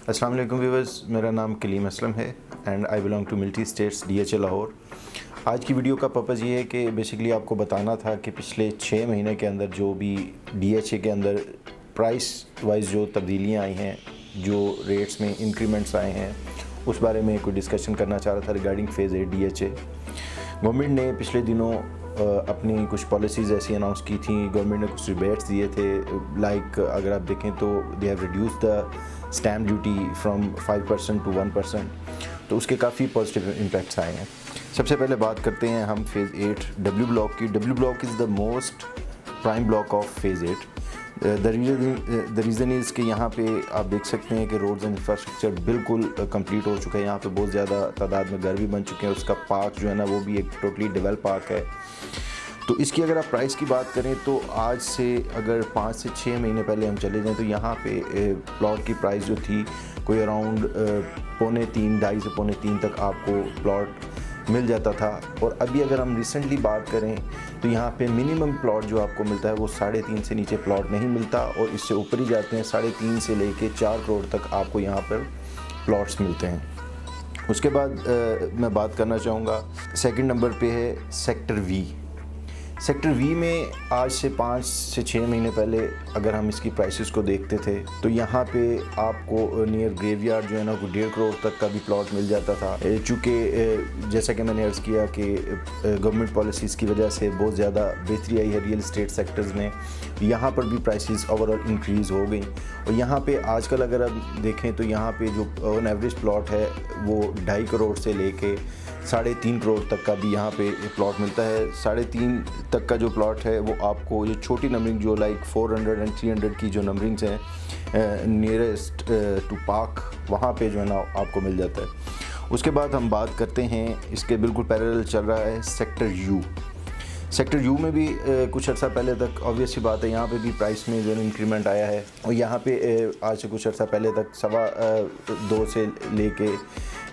अस्सलाम वालेकुम व्यूअर्स, मेरा नाम कलीम असलम है and I belong to military states DHA Lahore. आज की वीडियो का पर्पज़ ये है कि बेसिकली आपको बताना था कि पिछले 6 महीने के अंदर जो भी DHA के अंदर प्राइस वाइज जो तब्दीलियाँ आई हैं, जो रेट्स में इंक्रीमेंट्स आए हैं, उस बारे में कोई डिस्कशन करना चाह रहा था रिगार्डिंग फेज़ 8 DHA। गवर्नमेंट ने पिछले दिनों अपनी कुछ पॉलिसीज़ ऐसी अनाउंस की थी। गवर्नमेंट ने कुछ रिबेट्स दिए थे, लाइक अगर आप देखें तो they have reduce the stamp duty from 5% to 1%, तो उसके काफ़ी पॉजिटिव इम्पैक्ट्स आए हैं। सबसे पहले बात करते हैं हम फेज़ 8 W ब्लॉक की। W block is the most prime block of phase 8। The reason is कि यहाँ पे आप देख सकते हैं कि रोड्स एंड इंफ्रास्ट्रक्चर बिल्कुल कंप्लीट हो चुका है। यहाँ पे बहुत ज़्यादा तादाद में घर भी बन चुके हैं। उसका पार्क जो है ना, वो भी एक टोटली डेवलप पार्क है। तो इसकी अगर आप प्राइस की बात करें तो आज से अगर 5 से 6 महीने पहले हम चले जाएँ तो यहाँ पे प्लॉट की प्राइस जो थी कोई अराउंड 2.5 से 3.5 तक आपको प्लॉट मिल जाता था। और अभी अगर हम रिसेंटली बात करें तो यहाँ पे मिनिमम प्लॉट जो आपको मिलता है वो 3.5 से नीचे प्लॉट नहीं मिलता, और इससे ऊपर ही जाते हैं 3.5 से लेके 4 करोड़ तक आपको यहाँ पर प्लॉट्स मिलते हैं। उसके बाद मैं बात करना चाहूँगा, सेकंड नंबर पे है सेक्टर वी। सेक्टर वी में आज से 5 से 6 महीने पहले अगर हम इसकी प्राइसेस को देखते थे तो यहाँ पे आपको नियर ग्रेवयार्ड जो है ना, को 1.5 करोड़ तक का भी प्लॉट मिल जाता था। चूँकि जैसा कि मैंने अर्ज़ किया कि गवर्नमेंट पॉलिसीज़ की वजह से बहुत ज़्यादा बेहतरी आई है रियल इस्टेट सेक्टर्स में, यहाँ पर भी प्राइसेस ओवरऑल इंक्रीज़ हो गई। और यहाँ पे आजकल अगर आप देखें तो यहाँ पे जो ऑन एवरेज प्लॉट है वो 2.5 करोड़ से लेके 3.5 करोड़ तक का भी यहाँ पे प्लॉट मिलता है। 3.5 तक का जो प्लॉट है वो आपको ये छोटी नंबरिंग जो लाइक 400 एंड 300 की जो नंबरिंग्स हैं नियरेस्ट टू पार्क, वहाँ पे जो है ना आपको मिल जाता है। उसके बाद हम बात करते हैं, इसके बिल्कुल पैरेलल चल रहा है सेक्टर यू। सेक्टर यू में भी कुछ अर्सा पहले तक ऑब्वियस सी बात है यहाँ पे भी प्राइस में जो इंक्रीमेंट आया है। और यहाँ पे आज से कुछ अर्सा पहले तक 2.25 से लेके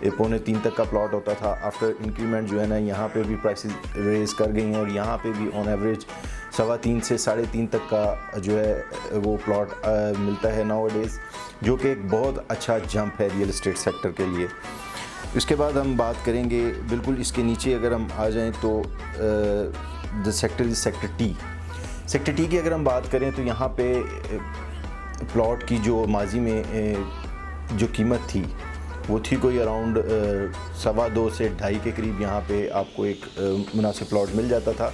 2.25 तक का प्लॉट होता था। आफ्टर इंक्रीमेंट जो है ना, यहाँ पे भी प्राइसेस रेज़ कर गई हैं और यहाँ पे भी ऑन एवरेज 3.25 से 3.5 तक का जो है वो प्लॉट मिलता है नाउ डेज़, जो कि एक बहुत अच्छा जंप है रियल इस्टेट सेक्टर के लिए। इसके बाद हम बात करेंगे बिल्कुल इसके नीचे अगर हम आ जाएँ तो the sector is sector T. Sector T की अगर हम बात करें तो यहाँ पे प्लॉट की जो माजी में जो कीमत थी वो थी कोई अराउंड 2.25 से 2.5 के करीब यहाँ पे आपको एक मुनासिब प्लॉट मिल जाता था।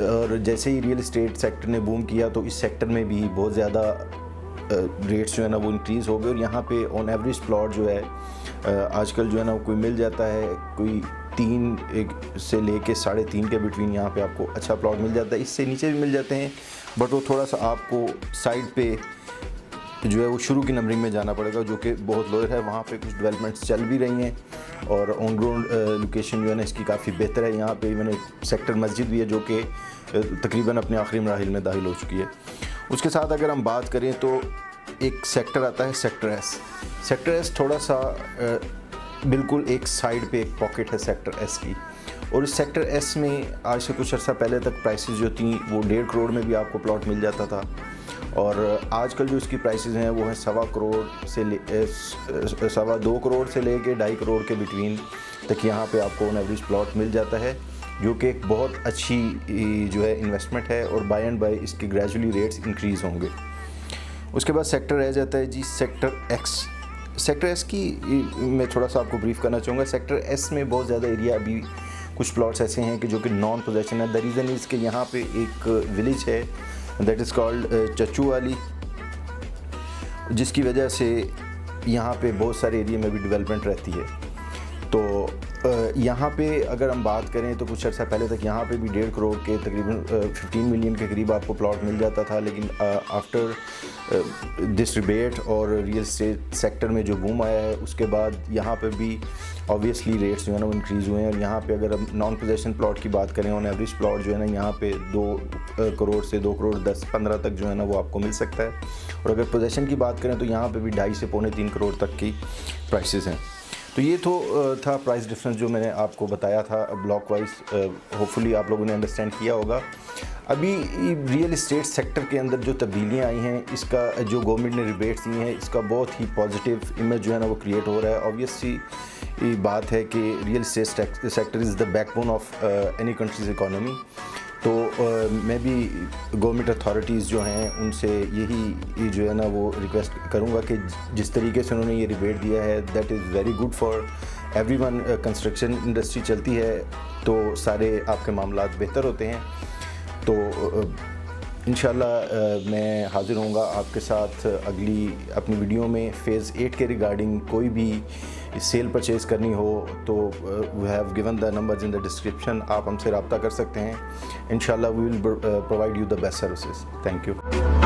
और जैसे ही रियल इस्टेट सेक्टर ने बूम किया तो इस सेक्टर में भी बहुत ज़्यादा रेट्स जो है ना वो इंक्रीज़ हो गए। और यहाँ पे ऑन एवरेज प्लॉट जो है आजकल जो है ना कोई मिल जाता है कोई 3 से लेके 3.5 के बिटवीन यहाँ पे आपको अच्छा प्लॉट मिल जाता है। इससे नीचे भी मिल जाते हैं बट वो थोड़ा सा आपको साइड पे जो है वो शुरू की नंबरिंग में जाना पड़ेगा, जो कि बहुत लोअर है। वहाँ पे कुछ डेवलपमेंट्स चल भी रही हैं और ऑन ग्राउंड लोकेशन जो है ना इसकी काफ़ी बेहतर है। यहाँ पे मैंने सेक्टर मस्जिद भी है जो कि तकरीबन अपने आखिरी मराहिल में दाखिल हो चुकी है। उसके साथ अगर हम बात करें तो एक सेक्टर आता है सेक्टर एस। सेक्टर एस थोड़ा सा बिल्कुल एक साइड पे एक पॉकेट है सेक्टर एस की। और इस सेक्टर एस में आज से कुछ अर्सा पहले तक प्राइसेस जो थी वो 1.5 करोड़ में भी आपको प्लॉट मिल जाता था, और आजकल जो इसकी प्राइसेस हैं वो है 2.25 करोड़ से 2.25 करोड़ से लेके 2.5 करोड़ के बिटवीन तक यहाँ पे आपको ऑन एवरेज प्लॉट मिल जाता है, जो कि एक बहुत अच्छी जो है इन्वेस्टमेंट है। और बाय एंड बाय इसके ग्रेजुअली रेट्स इंक्रीज़ होंगे। उसके बाद सेक्टर रह जाता है जी सेक्टर एक्स। सेक्टर एस की मैं थोड़ा सा आपको ब्रीफ करना चाहूँगा। सेक्टर एस में बहुत ज़्यादा एरिया अभी कुछ प्लॉट्स ऐसे हैं कि जो कि नॉन पोजेशन है। द रीज़न इज़ कि यहाँ पे एक विलेज है दैट इज़ कॉल्ड चच्चू वाली, जिसकी वजह से यहाँ पे बहुत सारे एरिया में भी डेवलपमेंट रहती है। तो यहाँ पे अगर हम बात करें तो कुछ अर्सा पहले तक यहाँ पे भी 1.5 करोड़ के तकरीबन 15 मिलियन के करीब आपको प्लॉट मिल जाता था। लेकिन आफ्टर दिस रिबेट और रियल इस्टेट सेक्टर में जो बूम आया है उसके बाद यहाँ पे भी ऑब्वियसली रेट्स जो है ना वो इंक्रीज़ हुए हैं। और यहाँ पे अगर हम नॉन पोजेशन प्लॉट की बात करें, ऑन एवरेज प्लॉट जो है ना यहाँ पे 2 करोड़ से 2 करोड़ 10-15 तक जो है ना वो आपको मिल सकता है। और अगर पोजेशन की बात करें तो यहाँ पे भी 2.5 से 3.25 करोड़ तक की प्राइसेस हैं। तो ये तो था प्राइस डिफरेंस जो मैंने आपको बताया था ब्लॉक वाइज। होपफुली आप लोगों ने अंडरस्टैंड किया होगा। अभी रियल इस्टेट सेक्टर के अंदर जो तब्दीलियाँ आई हैं, इसका जो गवर्नमेंट ने रिबेट्स दी हैं, इसका बहुत ही पॉजिटिव इमेज जो है ना वो क्रिएट हो रहा है। ऑब्वियसली बात है कि real estate sector is the backbone of any countries economy. तो मैं भी गवर्नमेंट अथॉरिटीज़ जो हैं उनसे यही जो है ना वो रिक्वेस्ट करूँगा कि जिस तरीके से उन्होंने ये रिबेट दिया है, that is very good for everyone. Construction industry चलती है तो सारे आपके मामलात बेहतर होते हैं। तो इंशाल्लाह मैं हाज़िर होऊंगा आपके साथ अगली अपनी वीडियो में। फ़ेज़ 8 के रिगार्डिंग कोई भी सेल परचेज़ करनी हो तो we have given the numbers in the description, आप हमसे रब्ता कर सकते हैं। इंशाल्लाह we will provide you the best services. Thank you.